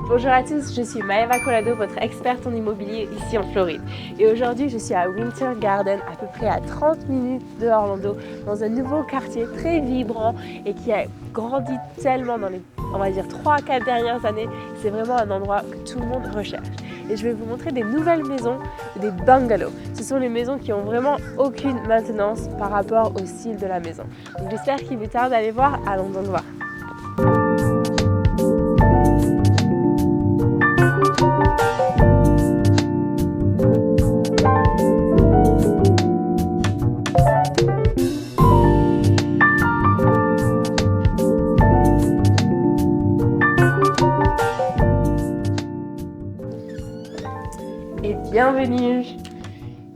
Bonjour à tous, je suis Maeva Colado, votre experte en immobilier ici en Floride. Et aujourd'hui, je suis à Winter Garden, à peu près à 30 minutes de Orlando, dans un nouveau quartier très vibrant et qui a grandi tellement dans les, on va dire, 3-4 dernières années. C'est vraiment un endroit que tout le monde recherche. Et je vais vous montrer des nouvelles maisons, des bungalows. Ce sont les maisons qui ont vraiment aucune maintenance par rapport au style de la maison. Donc j'espère qu'il vous tarde d'aller voir, allons donc voir. Et bienvenue!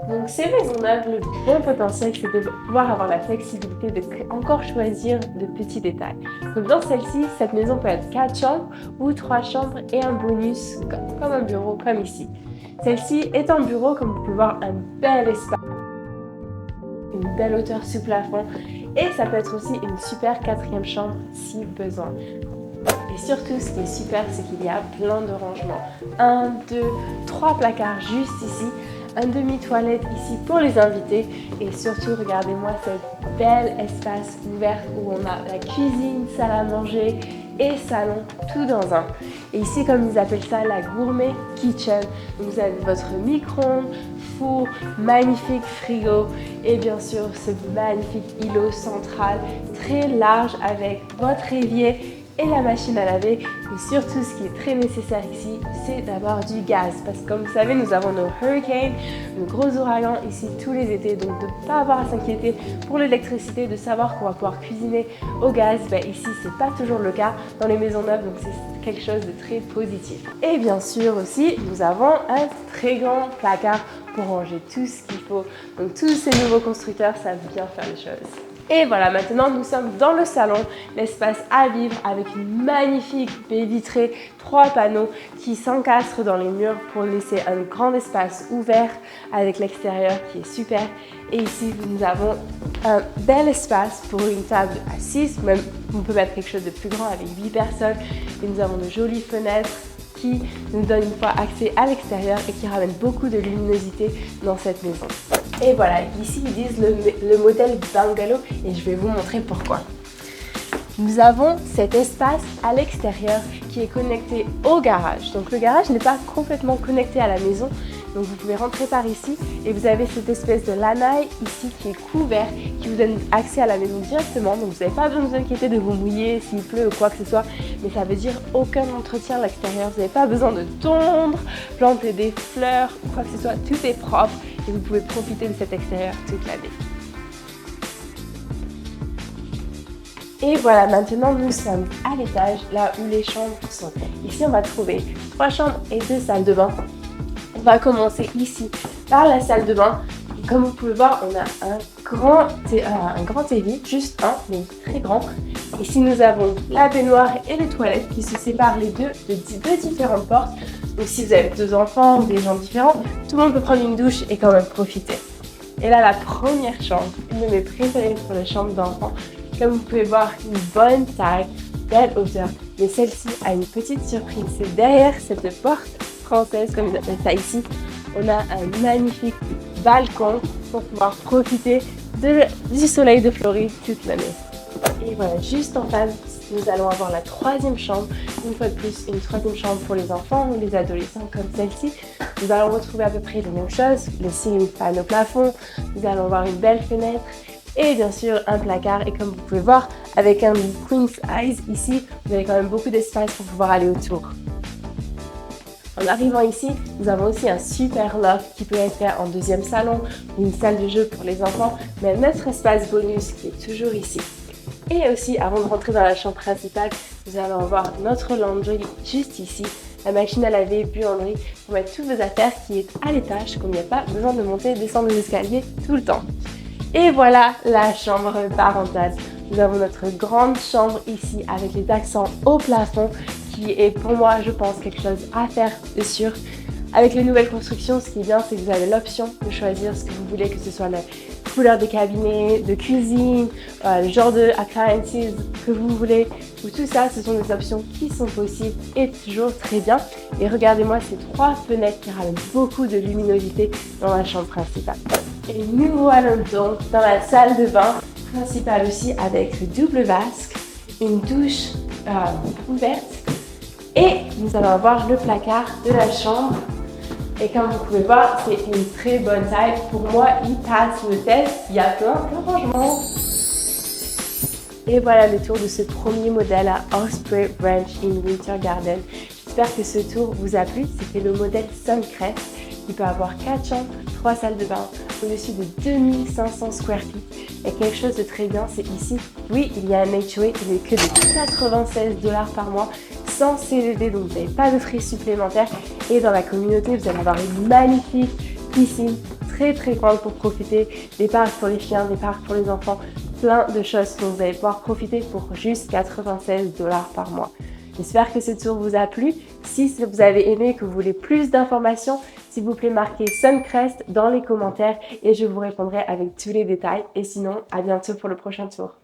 Donc ces maisons neuves, le bon potentiel, c'est de pouvoir avoir la flexibilité de encore choisir de petits détails. Donc dans celle-ci, cette maison peut être 4 chambres ou 3 chambres et un bonus comme un bureau, comme ici. Celle-ci est en bureau, comme vous pouvez voir, un bel espace, une belle hauteur sous plafond, et ça peut être aussi une super 4e chambre si besoin. Et surtout, ce qui est super, c'est qu'il y a plein de rangements. 1, 2, 3 placards juste ici, un demi-toilette ici pour les invités. Et surtout, regardez-moi cet bel espace ouvert où on a la cuisine, salle à manger et salon, tout dans un. Et ici, comme ils appellent ça, la gourmet kitchen. Donc, vous avez votre micro-ondes, four, magnifique frigo et bien sûr, ce magnifique îlot central très large avec votre évier et la machine à laver. Et surtout, ce qui est très nécessaire ici, c'est d'avoir du gaz, parce que comme vous savez, nous avons nos hurricanes, nos gros ouragans ici tous les étés, donc de ne pas avoir à s'inquiéter pour l'électricité, de savoir qu'on va pouvoir cuisiner au gaz, ici c'est pas toujours le cas dans les maisons neuves, donc c'est quelque chose de très positif. Et bien sûr aussi, nous avons un très grand placard pour ranger tout ce qu'il faut, donc tous ces nouveaux constructeurs savent bien faire les choses. Et voilà, maintenant nous sommes dans le salon, l'espace à vivre avec une magnifique baie vitrée, 3 panneaux qui s'encastrent dans les murs pour laisser un grand espace ouvert avec l'extérieur qui est super. Et ici, nous avons un bel espace pour une table à 6, même on peut mettre quelque chose de plus grand avec 8 personnes. Et nous avons de jolies fenêtres qui nous donnent une fois accès à l'extérieur et qui ramènent beaucoup de luminosité dans cette maison. Et voilà, ici ils disent le modèle bungalow et je vais vous montrer pourquoi. Nous avons cet espace à l'extérieur qui est connecté au garage. Donc le garage n'est pas complètement connecté à la maison. Donc vous pouvez rentrer par ici et vous avez cette espèce de lanai ici qui est couvert, qui vous donne accès à la maison directement. Donc vous n'avez pas besoin de vous inquiéter de vous mouiller s'il pleut ou quoi que ce soit. Mais ça veut dire aucun entretien à l'extérieur. Vous n'avez pas besoin de tondre, planter des fleurs ou quoi que ce soit. Tout est propre et vous pouvez profiter de cet extérieur toute l'année. Et voilà, maintenant nous sommes à l'étage, là où les chambres sont. Ici on va trouver 3 chambres et 2 salles de bain. On va commencer ici par la salle de bain. Et comme vous pouvez voir, on a un grand évier, juste un, mais très grand. Ici nous avons la baignoire et les toilettes qui se séparent les deux de deux différentes portes. Donc si vous avez 2 enfants ou des gens différents, tout le monde peut prendre une douche et quand même profiter. Et là, la première chambre, une de mes préférées pour les chambres d'enfants. Comme vous pouvez voir, une bonne taille, belle hauteur. Mais celle-ci a une petite surprise. C'est derrière cette porte française, comme ils appellent ça ici, on a un magnifique balcon pour pouvoir profiter du soleil de Floride toute l'année. Et voilà, juste en face, nous allons avoir la 3e chambre. Une fois de plus, une 3e chambre pour les enfants ou les adolescents comme celle-ci. Nous allons retrouver à peu près les mêmes choses. Le ceiling fan au plafond. Nous allons avoir une belle fenêtre. Et bien sûr un placard, et comme vous pouvez voir avec un queen size ici, vous avez quand même beaucoup d'espace pour pouvoir aller autour. En arrivant ici, nous avons aussi un super loft qui peut être fait en 2e salon, une salle de jeu pour les enfants, mais notre espace bonus qui est toujours ici. Et aussi, avant de rentrer dans la chambre principale, nous allons avoir notre laundry juste ici, la machine à laver, buanderie, pour mettre toutes vos affaires qui est à l'étage, comme il n'y a pas besoin de monter et descendre les escaliers tout le temps. Et voilà la chambre parentale. Nous avons notre grande chambre ici avec les accents au plafond qui est pour moi, je pense, quelque chose à faire de sûr. Avec les nouvelles constructions, ce qui est bien, c'est que vous avez l'option de choisir ce que vous voulez, que ce soit le couleur des cabinets, de cuisine, le genre de appliances que vous voulez, ou tout ça, ce sont des options qui sont possibles et toujours très bien. Et regardez-moi ces 3 fenêtres qui ramènent beaucoup de luminosité dans la chambre principale. Et nous voilà donc dans la salle de bain principale aussi avec le double vasque, une douche ouverte et nous allons avoir le placard de la chambre. Et comme vous pouvez voir, c'est une très bonne taille. Pour moi, il passe le test. Il y a plein de rangements. Et voilà le tour de ce premier modèle à Osprey Ranch in Winter Garden. J'espère que ce tour vous a plu. C'était le modèle Suncrest qui peut avoir 4 chambres, 3 salles de bain, au-dessus de 2500 square feet. Et quelque chose de très bien, c'est ici, oui, il y a un HOA, il n'est que de 96 $ par mois, sans CVV, donc vous n'avez pas de frais supplémentaires. Et dans la communauté, vous allez avoir une magnifique piscine, très très grande pour profiter, des parcs pour les chiens, des parcs pour les enfants, plein de choses dont vous allez pouvoir profiter pour juste 96 $ par mois. J'espère que ce tour vous a plu. Si vous avez aimé, que vous voulez plus d'informations, s'il vous plaît, marquez Suncrest dans les commentaires et je vous répondrai avec tous les détails. Et sinon, à bientôt pour le prochain tour.